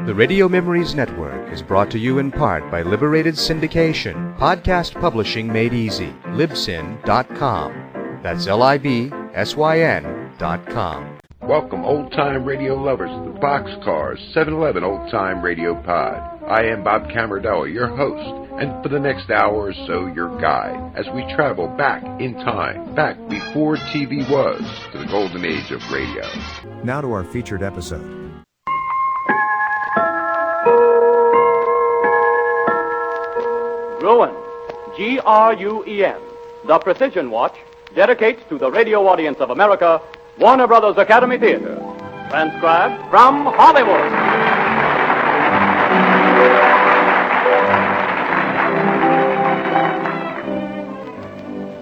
The Radio Memories Network is brought to you in part by Liberated Syndication, podcast publishing made easy, libsyn.com. That's libsyn.com. Welcome, old-time radio lovers, to the Boxcars 711 Old-Time Radio Pod. I am Bob Camardello, your host, and for the next hour or so, your guide, as we travel back in time, back before TV was, to the golden age of radio. Now to our featured episode. Gruen, G-R-U-E-N, the Precision Watch, dedicates to the radio audience of America Warner Brothers Academy Theater. Transcribed from Hollywood.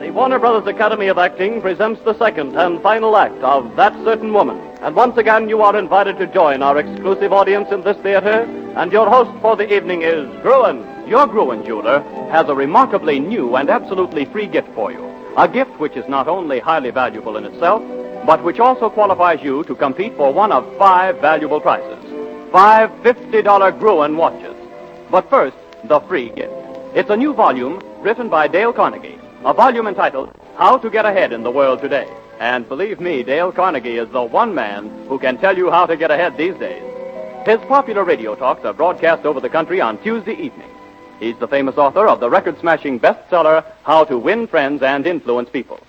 The Warner Brothers Academy of Acting presents the second and final act of That Certain Woman. And once again, you are invited to join our exclusive audience in this theater. And your host for the evening is Gruen. Your Gruen jeweler has a remarkably new and absolutely free gift for you. A gift which is not only highly valuable in itself, but which also qualifies you to compete for one of 5 valuable prizes. 5 $50 Gruen watches. But first, the free gift. It's a new volume written by Dale Carnegie. A volume entitled How to Get Ahead in the World Today. And believe me, Dale Carnegie is the one man who can tell you how to get ahead these days. His popular radio talks are broadcast over the country on Tuesday evenings. He's the famous author of the record-smashing bestseller, How to Win Friends and Influence People.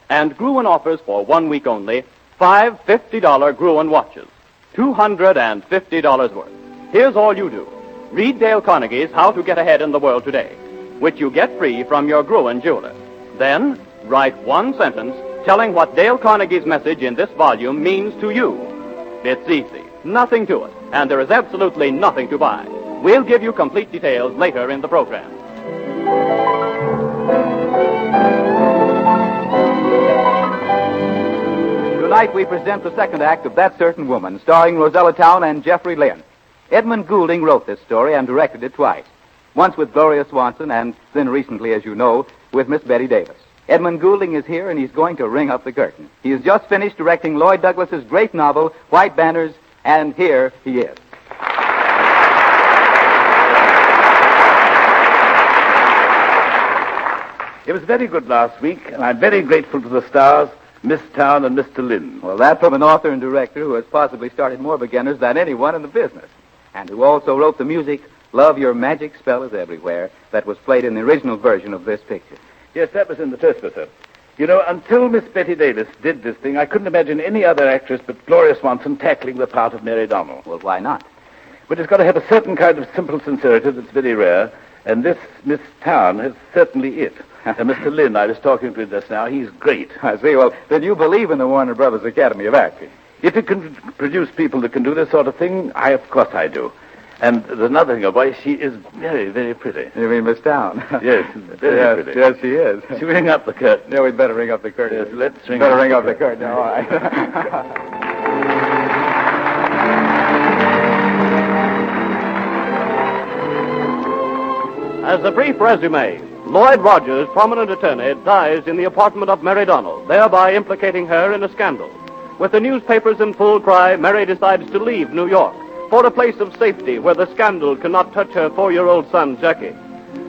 And Gruen offers for 1 week only 5 $50 Gruen watches, $250 worth. Here's all you do. Read Dale Carnegie's How to Get Ahead in the World Today, which you get free from your Gruen jeweler. Then, write one sentence telling what Dale Carnegie's message in this volume means to you. It's easy, nothing to it, and there is absolutely nothing to buy. We'll give you complete details later in the program. Tonight we present the second act of That Certain Woman, starring Rosella Town and Jeffrey Lynn. Edmund Goulding wrote this story and directed it twice. Once with Gloria Swanson, and then recently, as you know, with Miss Betty Davis. Edmund Goulding is here, and he's going to ring up the curtain. He has just finished directing Lloyd Douglas's great novel, White Banners, and here he is. It was very good last week, and I'm very grateful to the stars, Miss Town and Mr. Lynn. Well, that from an author and director who has possibly started more beginners than anyone in the business, and who also wrote the music, Love Your Magic Spell Is Everywhere, that was played in the original version of this picture. Yes, that was in the first sir. You know, until Miss Betty Davis did this thing, I couldn't imagine any other actress but Gloria Swanson tackling the part of Mary Donnell. Well, why not? But it's got to have a certain kind of simple sincerity that's very rare, and this Miss Town is certainly it. Mr. Lynn, I was talking to him just now. He's great. I see. Well, then you believe in the Warner Brothers Academy of Acting. If it can produce people that can do this sort of thing, of course I do. And there's another thing, boy, she is very, very pretty. You mean Miss Town? Yes, very pretty. Yes, she is. Should we ring up the curtain? Yeah, we'd better ring up the curtain. Yes, let's ring up the curtain. All right. As a brief resume, Lloyd Rogers, prominent attorney, dies in the apartment of Mary Donnell, thereby implicating her in a scandal. With the newspapers in full cry, Mary decides to leave New York for a place of safety where the scandal cannot touch her 4-year-old son, Jackie.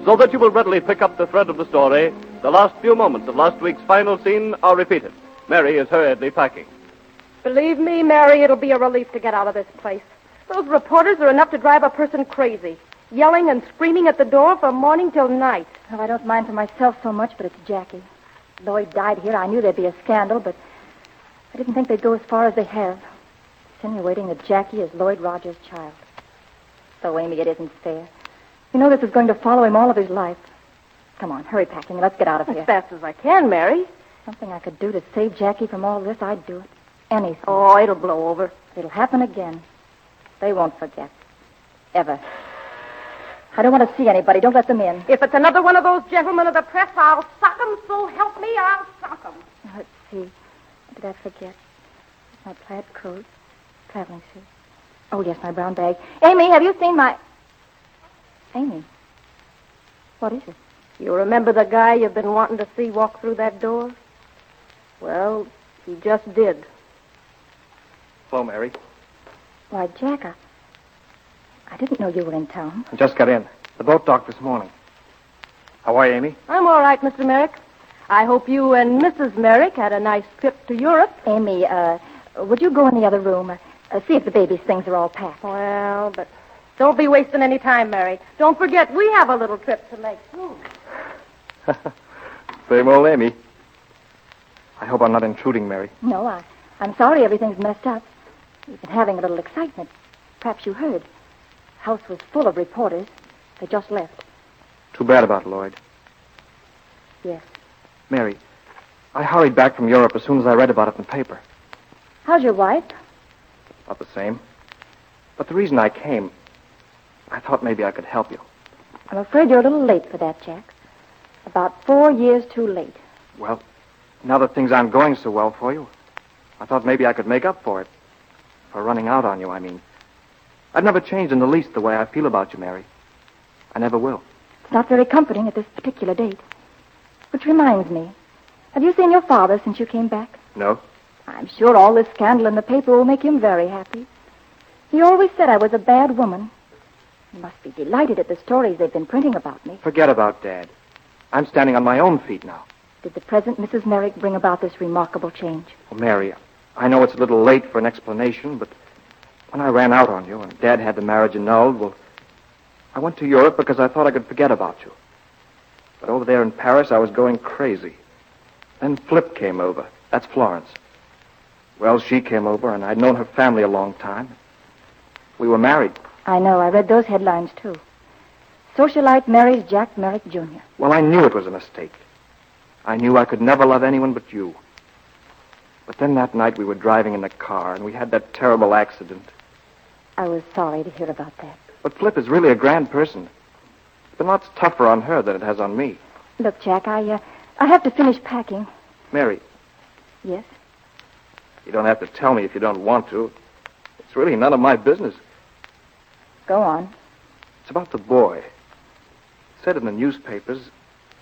So that you will readily pick up the thread of the story, the last few moments of last week's final scene are repeated. Mary is hurriedly packing. Believe me, Mary, it'll be a relief to get out of this place. Those reporters are enough to drive a person crazy, yelling and screaming at the door from morning till night. Well, I don't mind for myself so much, but it's Jackie. Lloyd died here. I knew there'd be a scandal, but I didn't think they'd go as far as they have, insinuating that Jackie is Lloyd Rogers' child. So, Amy, it isn't fair. You know this is going to follow him all of his life. Come on, hurry packing. Let's get out of here. As fast as I can, Mary. Something I could do to save Jackie from all this, I'd do it. Anything. Oh, it'll blow over. It'll happen again. They won't forget. Ever. I don't want to see anybody. Don't let them in. If it's another one of those gentlemen of the press, I'll sock 'em, so help me, I'll sock 'em. Let's see. What did I forget? My plaid coat, traveling suit. Oh, yes, my brown bag. Amy, have you seen my... Amy, what is it? You remember the guy you've been wanting to see walk through that door? Well, he just did. Hello, Mary. Why, Jack, I didn't know you were in town. I just got in. The boat docked this morning. How are you, Amy? I'm all right, Mr. Merrick. I hope you and Mrs. Merrick had a nice trip to Europe. Amy, would you go in the other room? See if the baby's things are all packed. Well, but don't be wasting any time, Mary. Don't forget, we have a little trip to make, too. Same old Amy. I hope I'm not intruding, Mary. No, I'm sorry everything's messed up. We've been having a little excitement. Perhaps you heard. The house was full of reporters. They just left. Too bad about Lloyd. Yes. Mary, I hurried back from Europe as soon as I read about it in the paper. How's your wife? Not the same. But the reason I came, I thought maybe I could help you. I'm afraid you're a little late for that, Jack. About 4 years too late. Well, now that things aren't going so well for you, I thought maybe I could make up for it. For running out on you, I mean. I've never changed in the least the way I feel about you, Mary. I never will. It's not very comforting at this particular date. Which reminds me, have you seen your father since you came back? No. I'm sure all this scandal in the paper will make him very happy. He always said I was a bad woman. He must be delighted at the stories they've been printing about me. Forget about Dad. I'm standing on my own feet now. Did the present Mrs. Merrick bring about this remarkable change? Well, Mary, I know it's a little late for an explanation, but when I ran out on you and Dad had the marriage annulled, well, I went to Europe because I thought I could forget about you. But over there in Paris, I was going crazy. Then Flip came over. That's Florence. Well, she came over, and I'd known her family a long time. We were married. I know. I read those headlines, too. Socialite marries Jack Merrick, Jr. Well, I knew it was a mistake. I knew I could never love anyone but you. But then that night we were driving in the car, and we had that terrible accident. I was sorry to hear about that. But Flip is really a grand person. It's been lots tougher on her than it has on me. Look, Jack, I have to finish packing. Mary. Yes? You don't have to tell me if you don't want to. It's really none of my business. Go on. It's about the boy. It said in the newspapers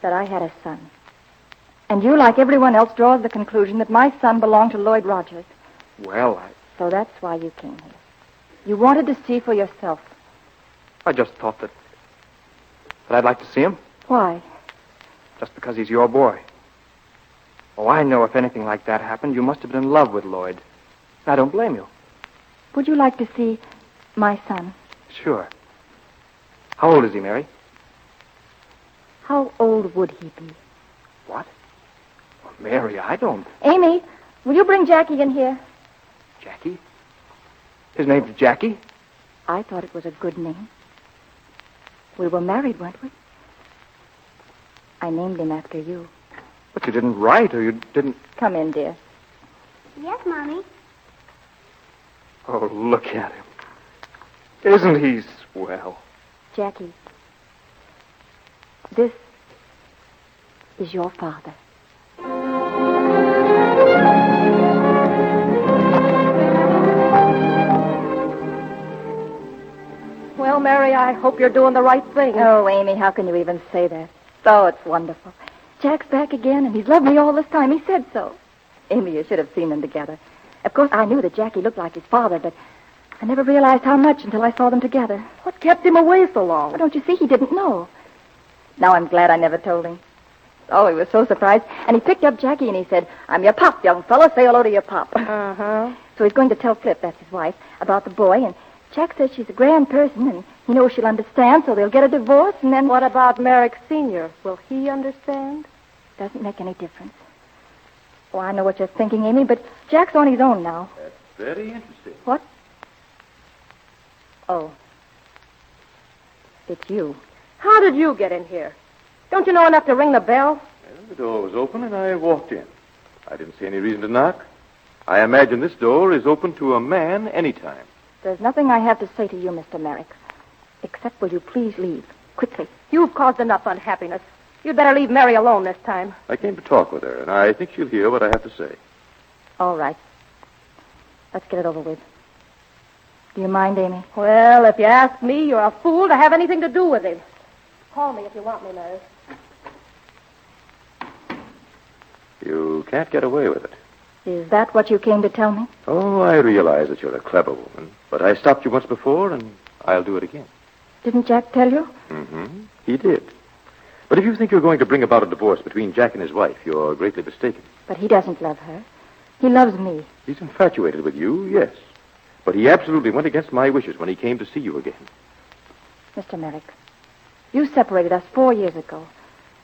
that I had a son. And you, like everyone else, draws the conclusion that my son belonged to Lloyd Rogers. Well, So that's why you came here. You wanted to see for yourself. I just thought that I'd like to see him. Why? Just because he's your boy. Oh, I know if anything like that happened, you must have been in love with Lloyd. I don't blame you. Would you like to see my son? Sure. How old is he, Mary? How old would he be? What? Well, Mary, I don't... Amy, will you bring Jackie in here? Jackie? His name's Jackie? I thought it was a good name. We were married, weren't we? I named him after you. But you didn't write, or you didn't... Come in, dear. Yes, Mommy. Oh, look at him. Isn't he swell? Jackie, this is your father. Well, Mary, I hope you're doing the right thing. Oh, Amy, how can you even say that? Oh, it's wonderful. Jack's back again, and he's loved me all this time. He said so. Amy, you should have seen them together. Of course, I knew that Jackie looked like his father, but I never realized how much until I saw them together. What kept him away so long? Oh, don't you see? He didn't know. Now I'm glad I never told him. Oh, he was so surprised. And he picked up Jackie and he said, "I'm your pop, young fella. Say hello to your pop." Uh-huh. So he's going to tell Flip, that's his wife, about the boy. And Jack says she's a grand person and he knows she'll understand, so they'll get a divorce and then... What about Merrick Sr.? Will he understand? Doesn't make any difference. Oh, I know what you're thinking, Amy, but Jack's on his own now. That's very interesting. What? Oh. It's you. How did you get in here? Don't you know enough to ring the bell? Well, the door was open and I walked in. I didn't see any reason to knock. I imagine this door is open to a man anytime. There's nothing I have to say to you, Mr. Merrick. Except will you please leave? Quickly. You've caused enough unhappiness. You'd better leave Mary alone this time. I came to talk with her, and I think she'll hear what I have to say. All right. Let's get it over with. Do you mind, Amy? Well, if you ask me, you're a fool to have anything to do with him. Call me if you want me, Mary. You can't get away with it. Is that what you came to tell me? Oh, I realize that you're a clever woman, but I stopped you once before, and I'll do it again. Didn't Jack tell you? Mm-hmm. He did. But if you think you're going to bring about a divorce between Jack and his wife, you're greatly mistaken. But he doesn't love her. He loves me. He's infatuated with you, yes. But he absolutely went against my wishes when he came to see you again. Mr. Merrick, you separated us 4 years ago.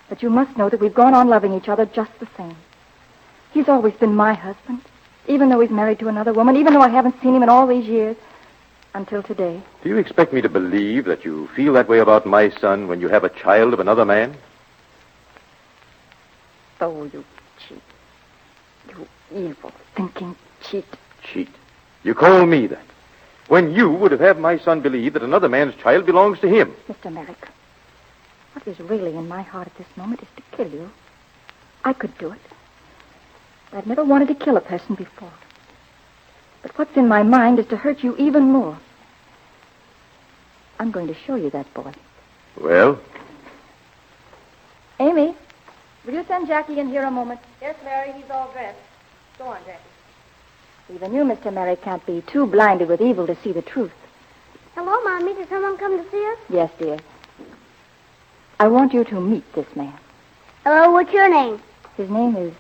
But you must know that we've gone on loving each other just the same. He's always been my husband, even though he's married to another woman, even though I haven't seen him in all these years, until today. Do you expect me to believe that you feel that way about my son when you have a child of another man? Oh, you cheat. You evil, thinking cheat. Cheat? You call me that? When you would have had my son believe that another man's child belongs to him. Mr. Merrick, what is really in my heart at this moment is to kill you. I could do it. I've never wanted to kill a person before. But what's in my mind is to hurt you even more. I'm going to show you that boy. Well? Amy, will you send Jackie in here a moment? Yes, Mary, he's all dressed. Go on, Jackie. Even you, Mr. Merrick, can't be too blinded with evil to see the truth. Hello, Mommy. Did someone come to see us? Yes, dear. I want you to meet this man. Hello, what's your name? His name is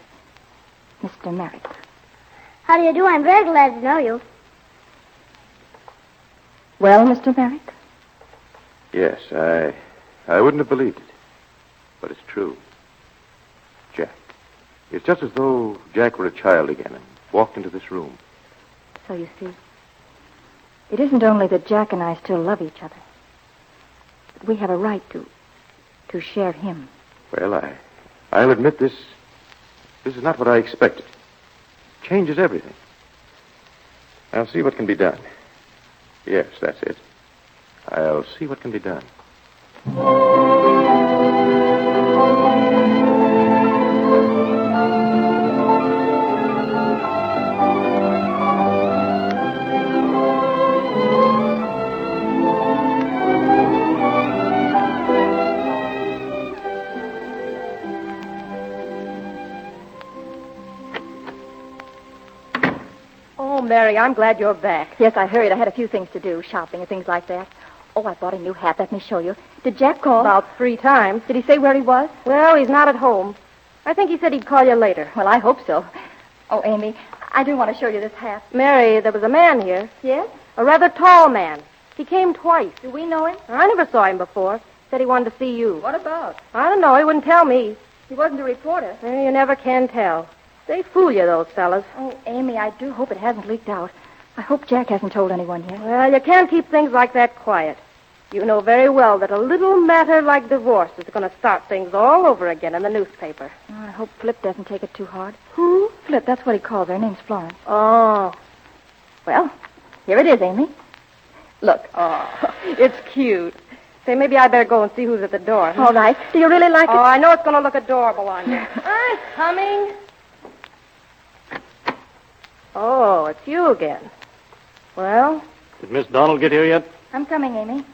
Mr. Merrick. How do you do? I'm very glad to know you. Well, Mr. Merrick? Yes, I wouldn't have believed it. But it's true. Jack. It's just as though Jack were a child again and walked into this room. So you see, it isn't only that Jack and I still love each other, but we have a right to share him. Well, I'll admit this is not what I expected. It changes everything. I'll see what can be done. Yes, that's it. I'll see what can be done. Oh, Mary, I'm glad you're back. Yes, I hurried. I had a few things to do, shopping and things like that. Oh, I bought a new hat. Let me show you. Did Jack call? About 3 times. Did he say where he was? Well, he's not at home. I think he said he'd call you later. Well, I hope so. Oh, Amy, I do want to show you this hat. Mary, there was a man here. Yes? A rather tall man. He came twice. Do we know him? I never saw him before. Said he wanted to see you. What about? I don't know. He wouldn't tell me. He wasn't a reporter. Well, you never can tell. They fool you, those fellas. Oh, Amy, I do hope it hasn't leaked out. I hope Jack hasn't told anyone yet. Well, you can't keep things like that quiet. You know very well that a little matter like divorce is going to start things all over again in the newspaper. Oh, I hope Flip doesn't take it too hard. Who? Flip, that's what he calls her. Her name's Florence. Oh. Well, here it is, Amy. Look. Oh, it's cute. Say, maybe I better go and see who's at the door. All right. Do you really like it? Oh, I know it's going to look adorable on you. I'm coming. Oh, it's you again. Well? Did Miss Donald get here yet? I'm coming, Amy.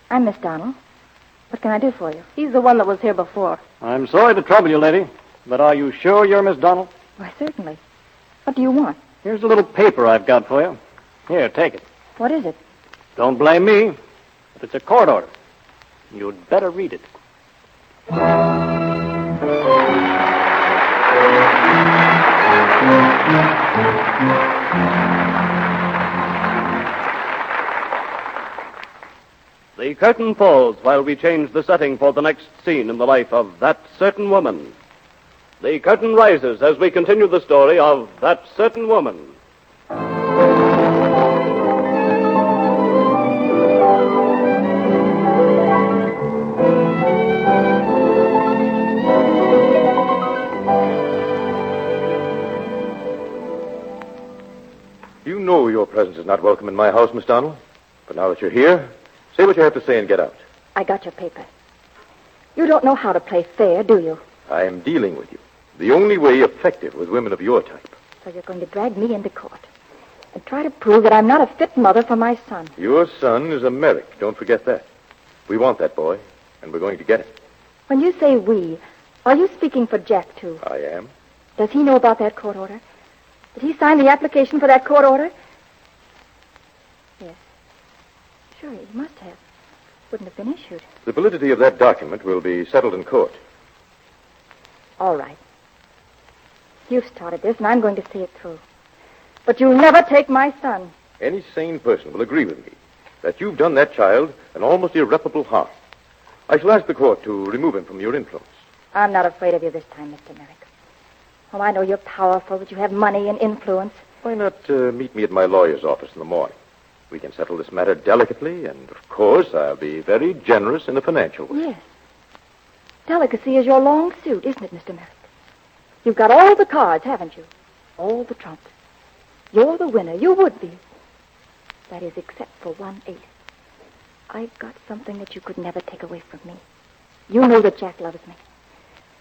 I'm Miss Donald. What can I do for you? He's the one that was here before. I'm sorry to trouble you, lady, but are you sure you're Miss Donald? Why, certainly. What do you want? Here's a little paper I've got for you. Here, take it. What is it? Don't blame me, but it's a court order. You'd better read it. The curtain falls while we change the setting for the next scene in the life of that certain woman. The curtain rises as we continue the story of that certain woman. You know your presence is not welcome in my house, Miss Donald. But now that you're here, say what you have to say and get out. I got your paper. You don't know how to play fair, do you? I am dealing with you. The only way effective with women of your type. So you're going to drag me into court and try to prove that I'm not a fit mother for my son. Your son is a Merrick. Don't forget that. We want that boy, and we're going to get it. When you say we, are you speaking for Jack, too? I am. Does he know about that court order? Did he sign the application for that court order? Yes. Sure, he must have. Wouldn't have been issued. The validity of that document will be settled in court. All right. You've started this, and I'm going to see it through. But you'll never take my son. Any sane person will agree with me that you've done that child an almost irreparable harm. I shall ask the court to remove him from your influence. I'm not afraid of you this time, Mr. Merrick. Oh, I know you're powerful, that you have money and influence. Why not meet me at my lawyer's office in the morning? We can settle this matter delicately, and, of course, I'll be very generous in a financial way. Yes. Delicacy is your long suit, isn't it, Mr. Merrick? You've got all the cards, haven't you? All the trumps. You're the winner. You would be. That is, except for 1/8. I've got something that you could never take away from me. You know that Jack loves me.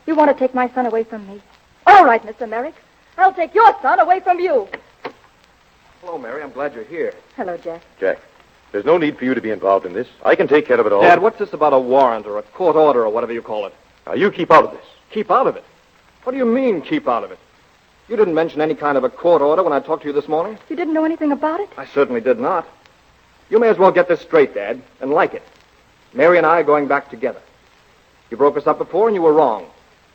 You want to take my son away from me? All right, Mr. Merrick. I'll take your son away from you. Hello, Mary. I'm glad you're here. Hello, Jack. Jack, there's no need for you to be involved in this. I can take care of it all. Dad, what's this about a warrant or a court order or whatever you call it? Now, you keep out of this. Keep out of it? What do you mean, keep out of it? You didn't mention any kind of a court order when I talked to you this morning? You didn't know anything about it? I certainly did not. You may as well get this straight, Dad, and like it. Mary and I are going back together. You broke us up before, and you were wrong.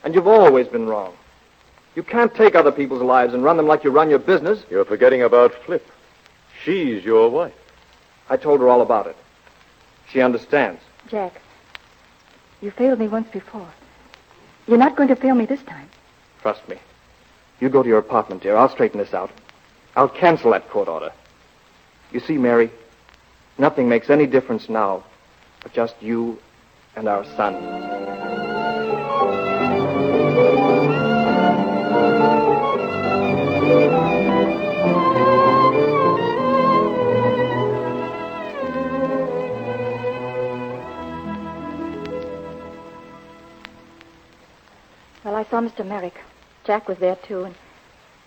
And you've always been wrong. You can't take other people's lives and run them like you run your business. You're forgetting about Flip. She's your wife. I told her all about it. She understands. Jack, you failed me once before. You're not going to fail me this time. Trust me. You go to your apartment, dear. I'll straighten this out. I'll cancel that court order. You see, Mary, nothing makes any difference now but just you and our son. Well, I saw Mr. Merrick. Jack was there, too, and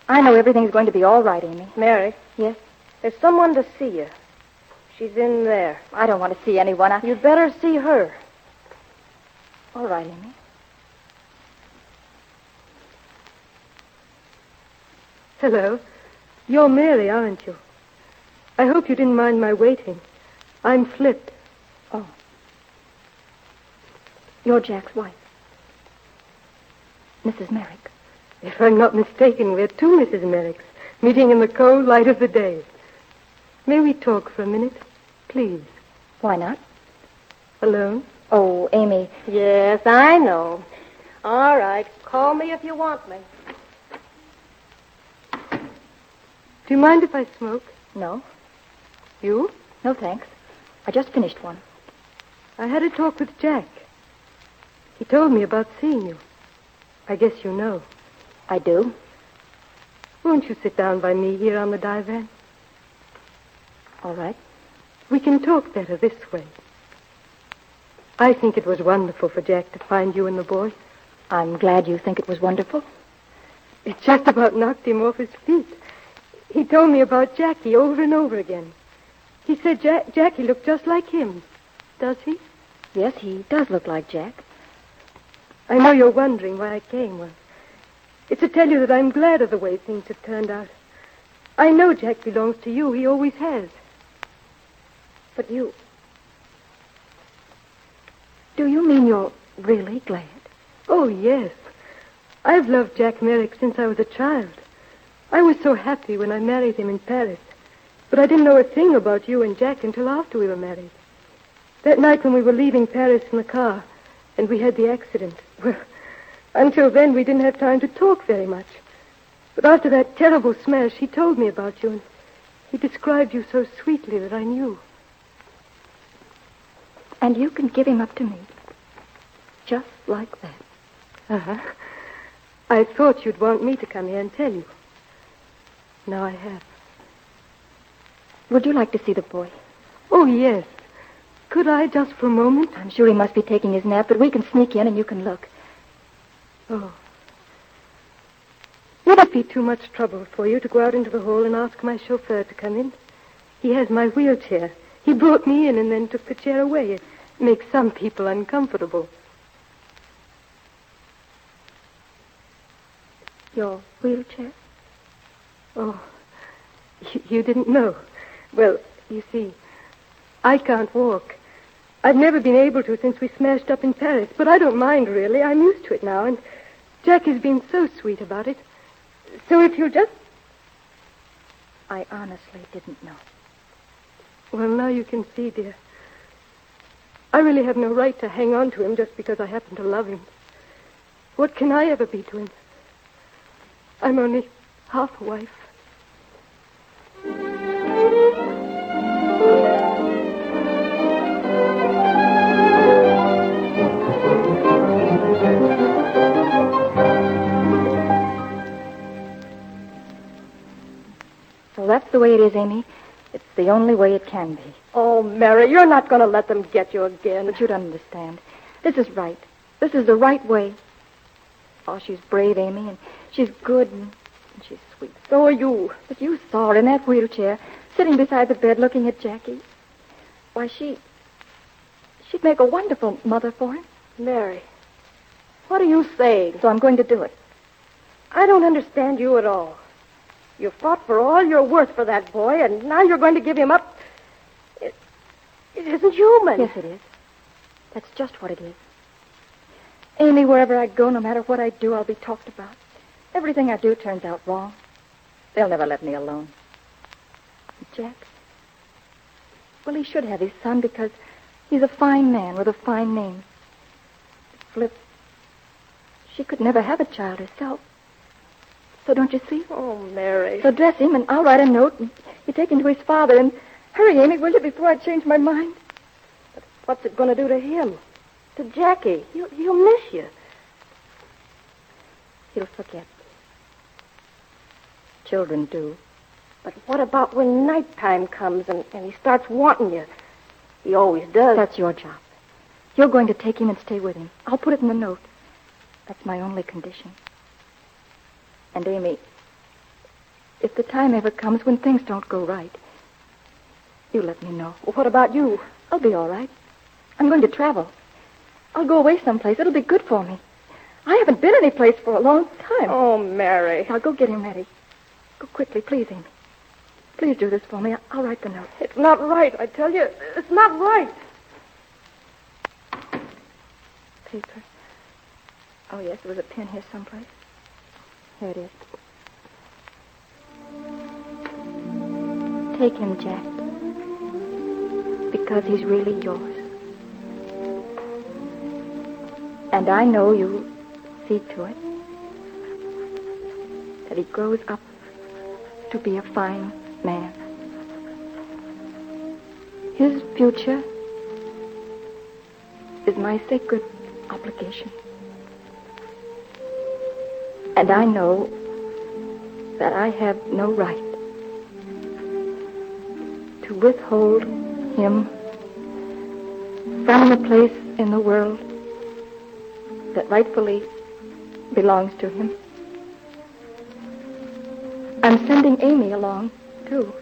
I know everything's going to be all right, Amy. Mary? Yes? There's someone to see you. She's in there. I don't want to see anyone. You'd better see her. All right, Amy. Hello. You're Mary, aren't you? I hope you didn't mind my waiting. I'm Flip. Oh. You're Jack's wife. Mrs. Merrick. If I'm not mistaken, we're two Mrs. Merricks, meeting in the cold light of the day. May we talk for a minute? Please. Why not? Alone? Oh, Amy. Yes, I know. All right. Call me if you want me. Do you mind if I smoke? No. You? No, thanks. I just finished one. I had a talk with Jack. He told me about seeing you. I guess you know. I do. Won't you sit down by me here on the divan? All right. We can talk better this way. I think it was wonderful for Jack to find you and the boy. I'm glad you think it was wonderful. It just about knocked him off his feet. He told me about Jackie over and over again. He said Jackie looked just like him. Does he? Yes, he does look like Jack. I know you're wondering why I came. Well, it's to tell you that I'm glad of the way things have turned out. I know Jack belongs to you. He always has. But you... Do you mean you're really glad? Oh, yes. I've loved Jack Merrick since I was a child. I was so happy when I married him in Paris. But I didn't know a thing about you and Jack until after we were married. That night when we were leaving Paris in the car, and we had the accident. Well, until then, we didn't have time to talk very much. But after that terrible smash, he told me about you, and he described you so sweetly that I knew. And you can give him up to me. Just like that. Uh-huh. I thought you'd want me to come here and tell you. Now I have. Would you like to see the boy? Oh, yes. Could I, just for a moment? I'm sure he must be taking his nap, but we can sneak in and you can look. Oh. Would it be too much trouble for you to go out into the hall and ask my chauffeur to come in? He has my wheelchair. He brought me in and then took the chair away. It makes some people uncomfortable. Your wheelchair? Oh, you didn't know. Well, you see, I can't walk. I've never been able to since we smashed up in Paris, but I don't mind, really. I'm used to it now, and Jackie's been so sweet about it. So if you'll just... I honestly didn't know. Well, now you can see, dear. I really have no right to hang on to him just because I happen to love him. What can I ever be to him? I'm only half a wife. So that's the way it is, Amy. It's the only way it can be. Oh, Mary, you're not going to let them get you again. But you don't understand. This is right. This is the right way. Oh, she's brave, Amy, and she's good, and she's sweet. So are you. But you saw her in that wheelchair, sitting beside the bed looking at Jackie. Why, she'd make a wonderful mother for him. Mary, what are you saying? So I'm going to do it. I don't understand you at all. You fought for all you're worth for that boy, and now you're going to give him up. It isn't human. Yes, it is. That's just what it is. Amy, wherever I go, no matter what I do, I'll be talked about. Everything I do turns out wrong. They'll never let me alone. And Jack? Well, he should have his son because he's a fine man with a fine name. Flip, she could never have a child herself. So don't you see? Oh, Mary. So dress him, and I'll write a note, and you take him to his father, and hurry, Amy, will you, before I change my mind? But what's it going to do to him? To Jackie? He'll miss you. He'll forget. Children do. But what about when nighttime comes and he starts wanting you? He always does. That's your job. You're going to take him and stay with him. I'll put it in the note. That's my only condition. And, Amy, if the time ever comes when things don't go right, you let me know. Well, what about you? I'll be all right. I'm going to travel. I'll go away someplace. It'll be good for me. I haven't been anyplace for a long time. Oh, Mary. Now, go get him ready. Go quickly, please, Amy. Please do this for me. I'll write the note. It's not right, I tell you. It's not right. Paper. Oh, yes, there was a pen here someplace. Here it is. Take him, Jack. Because he's really yours. And I know you'll see to it that he grows up to be a fine man. His future is my sacred obligation. And I know that I have no right to withhold him from the place in the world that rightfully belongs to him. I'm sending Amy along, too.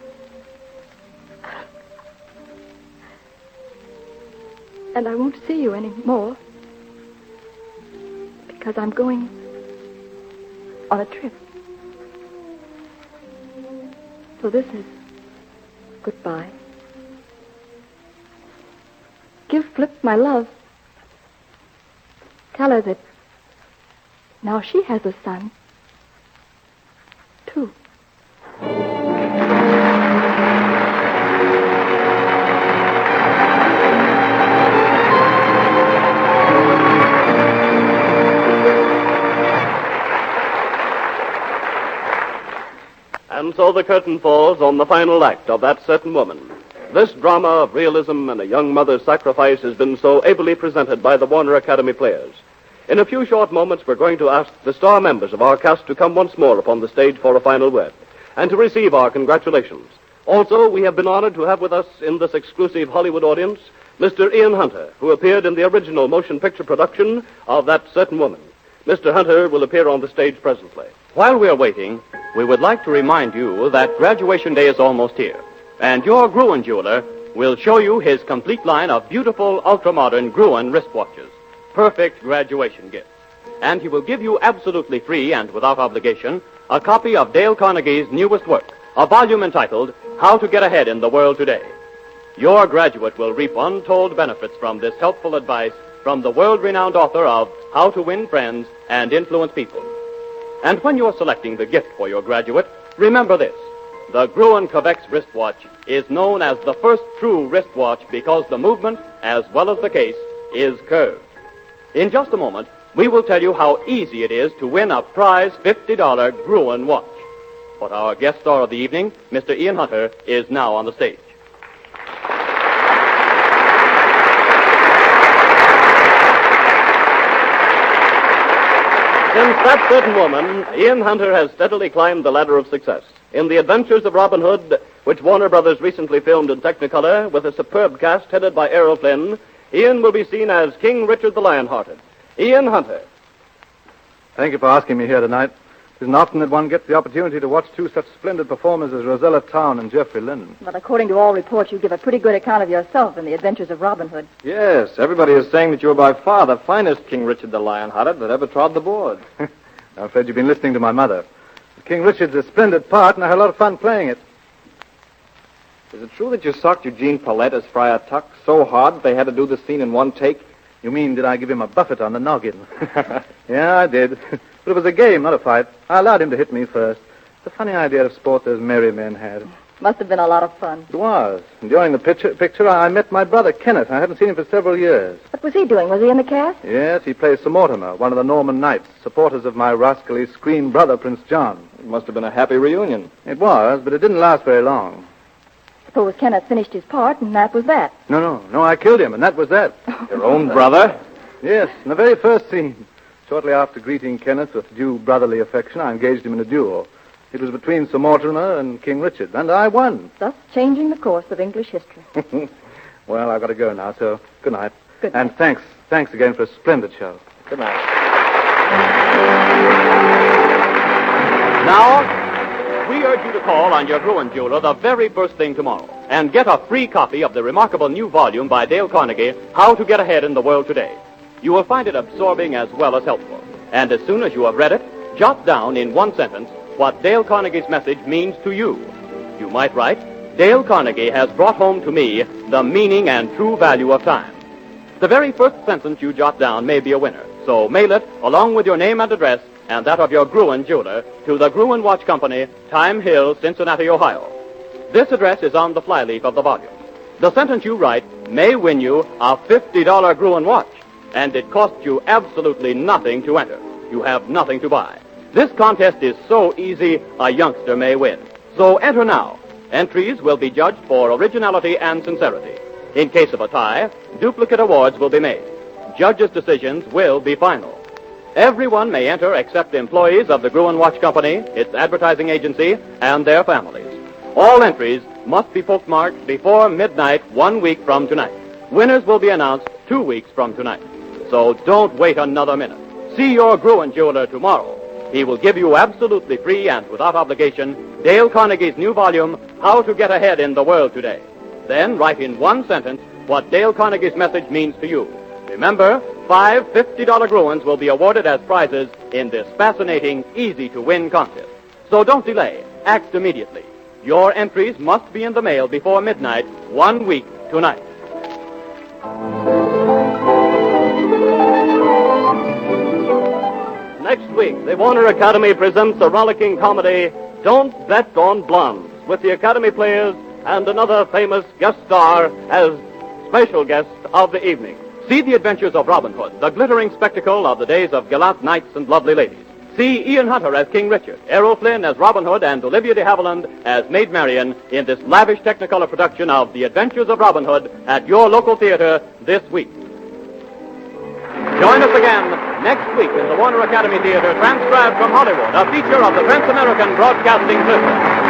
And I won't see you anymore because I'm going on a trip. So this is goodbye. Give Flip my love. Tell her that now she has a son, too. And so the curtain falls on the final act of That Certain Woman. This drama of realism and a young mother's sacrifice has been so ably presented by the Warner Academy players. In a few short moments, we're going to ask the star members of our cast to come once more upon the stage for a final word and to receive our congratulations. Also, we have been honored to have with us in this exclusive Hollywood audience Mr. Ian Hunter, who appeared in the original motion picture production of That Certain Woman. Mr. Hunter will appear on the stage presently. While we're waiting, we would like to remind you that graduation day is almost here, and your Gruen jeweler will show you his complete line of beautiful, ultra-modern Gruen wristwatches, perfect graduation gifts. And he will give you absolutely free and without obligation a copy of Dale Carnegie's newest work, a volume entitled How to Get Ahead in the World Today. your graduate will reap untold benefits from this helpful advice from the world-renowned author of How to Win Friends and Influence People. And when you're selecting the gift for your graduate, remember this. The Gruen Covex wristwatch is known as the first true wristwatch because the movement, as well as the case, is curved. In just a moment, we will tell you how easy it is to win a prize $50 Gruen watch. But our guest star of the evening, Mr. Ian Hunter, is now on the stage. Since That Certain Woman, Ian Hunter has steadily climbed the ladder of success. In The Adventures of Robin Hood, which Warner Brothers recently filmed in Technicolor with a superb cast headed by Errol Flynn, Ian will be seen as King Richard the Lionhearted. Ian Hunter. Thank you for asking me here tonight. It isn't often that one gets the opportunity to watch two such splendid performers as Rosella Town and Geoffrey Linden. But according to all reports, you give a pretty good account of yourself in The Adventures of Robin Hood. Yes, everybody is saying that you're by far the finest King Richard the Lionhearted that ever trod the board. I'm afraid you've been listening to my mother. King Richard's a splendid part, and I had a lot of fun playing it. Is it true that you socked Eugene Paulette as Friar Tuck so hard that they had to do the scene in one take? You mean, did I give him a buffet on the noggin? Yeah, I did. But it was a game, not a fight. I allowed him to hit me first. It's a funny idea of sport those merry men had. Must have been a lot of fun. It was. And during the picture, I met my brother, Kenneth. I hadn't seen him for several years. What was he doing? Was he in the cast? Yes, he plays Sir Mortimer, one of the Norman knights, supporters of my rascally screen brother, Prince John. It must have been a happy reunion. It was, but it didn't last very long. Suppose Kenneth finished his part, and that was that. No, I killed him, and that was that. Your own brother? Yes, in the very first scene. Shortly after greeting Kenneth with due brotherly affection, I engaged him in a duel. It was between Sir Mortimer and King Richard, and I won. Thus changing the course of English history. Well, I've got to go now, so good night. Good night. And thanks again for a splendid show. Good night. Now, we urge you to call on your Gruen jeweler the very first thing tomorrow and get a free copy of the remarkable new volume by Dale Carnegie, How to Get Ahead in the World Today. You will find it absorbing as well as helpful. And as soon as you have read it, jot down in one sentence what Dale Carnegie's message means to you. You might write, Dale Carnegie has brought home to me the meaning and true value of time. The very first sentence you jot down may be a winner. So mail it, along with your name and address, and that of your Gruen jeweler, to the Gruen Watch Company, Time Hill, Cincinnati, Ohio. This address is on the flyleaf of the volume. The sentence you write may win you a $50 Gruen watch, and it costs you absolutely nothing to enter. You have nothing to buy. This contest is so easy, a youngster may win. So enter now. Entries will be judged for originality and sincerity. In case of a tie, duplicate awards will be made. Judges' decisions will be final. Everyone may enter except employees of the Gruen Watch Company, its advertising agency, and their families. All entries must be postmarked before midnight 1 week from tonight. Winners will be announced 2 weeks from tonight. So don't wait another minute. See your Gruen jeweler tomorrow. He will give you absolutely free and without obligation Dale Carnegie's new volume, How to Get Ahead in the World Today. Then write in one sentence what Dale Carnegie's message means to you. Remember, 5 $50 Gruens will be awarded as prizes in this fascinating, easy-to-win contest. So don't delay. Act immediately. Your entries must be in the mail before midnight 1 week tonight. Next week, the Warner Academy presents a rollicking comedy, Don't Bet on Blondes, with the Academy players and another famous guest star as special guest of the evening. See The Adventures of Robin Hood, the glittering spectacle of the days of gallant knights and lovely ladies. See Ian Hunter as King Richard, Errol Flynn as Robin Hood, and Olivia de Havilland as Maid Marian in this lavish Technicolor production of The Adventures of Robin Hood at your local theater this week. Join us again next week in the Warner Academy Theater, transcribed from Hollywood, a feature of the Trans-American Broadcasting System.